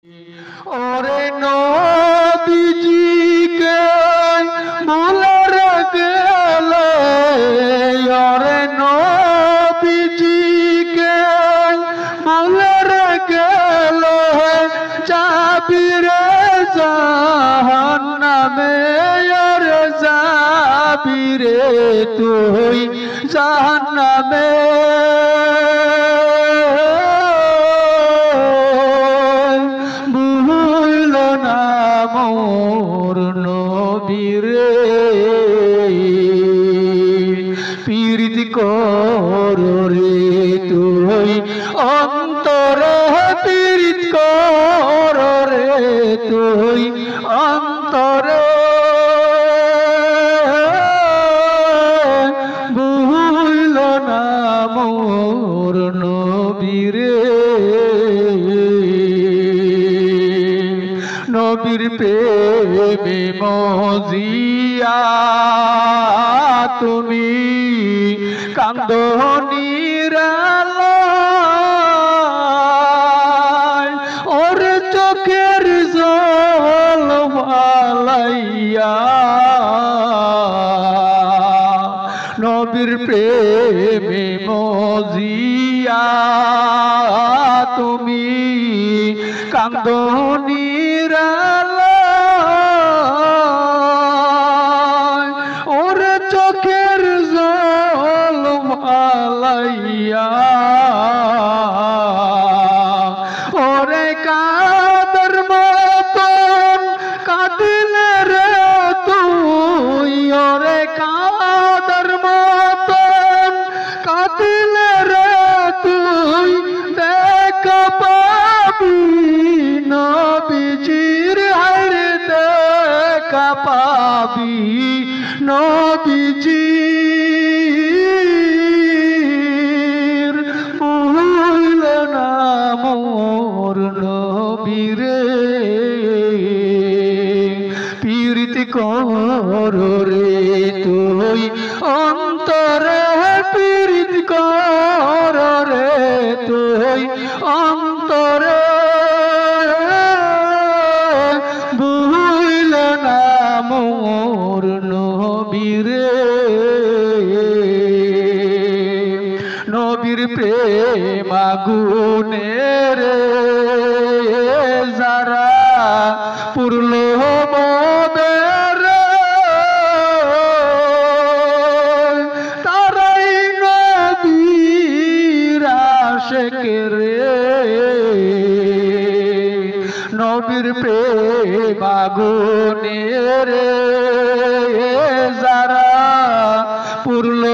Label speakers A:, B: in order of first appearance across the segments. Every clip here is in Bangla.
A: ওরে নবীজিকে ভুলার গেলে, ওরে নবীজিকে ভুলার গেলে যাবি রে জাহান্নামে, ওরে যাবি রে তুই জাহান্নামে। মোর নবীরে পীড়িত কর রে তুই অন্তরে, পীড়িত কর রে তুই অন্তরে। ভুল না মোর নবীরে, নবীর প্রেমে মজিয়া তুমি কান্দো নিরালায়, ওর চোখের জল ফালাইয়া। নবীর প্রেমে মজিয়া তুমি কান্দো নিরালায়, ওর চোখের জল ফালাইয়া। ওরে কাদের মতন কাঁদিলে রে তুই, ওরে কাদের মতন কাঁদিলে রে তুই দেখা পাবি নবীজির, হায়রে দেখা পাবি নবীজির। ভুল না মোর নবীরে পীড়িত কর রে তুই অন্তরে, পীড়িত কর রে তুই অন্তরে। ভুল না মোর নবীরে, নবীর প্রেম আগুনে রে যারা পুরল মোদের, তারাই নবীর আশিক রে। নবীর প্রেম আগুনে রে যারা পুরল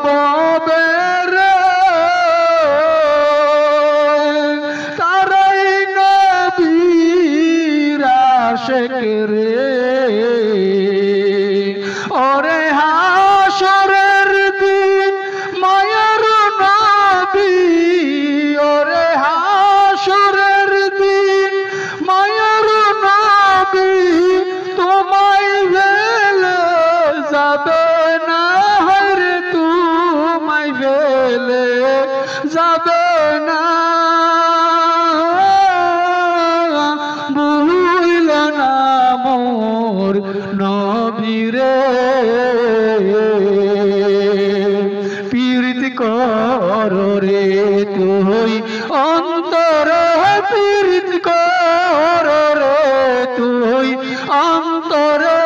A: মোদের, তারাই নবীর আশিক রে। ওরে হাসরের দিন মায়ার নবী, ওরে হাসরের দিন মায়ার নবী তোমায় ভেলে যাবে না, হরে তোমায় ভেলে যাবে না। ভুল না মোর নবীরে পীড়িত কর রে তুই অন্তরে, পীড়িত কর রে তুই অন্তরে।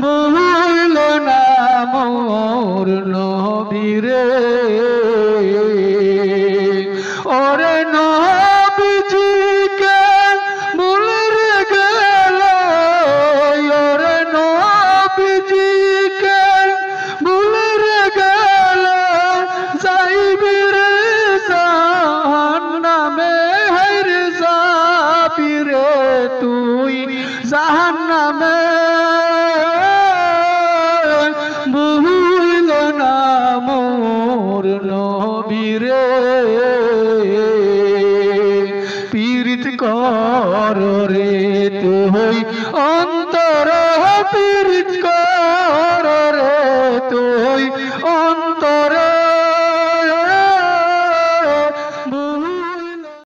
A: ভুল না মোর নবীরে, ওরে নবীজিকে ভুলের গেলে, ওরে নবীজিকে ভুলের গেলে যাইবি রে জাহান্নামে, হায়রে যাবি রে তুই জাহান্নামে। ভুল না মোর নবীরে পীড়িত কর রে তুই অন্তরে, পীড়িত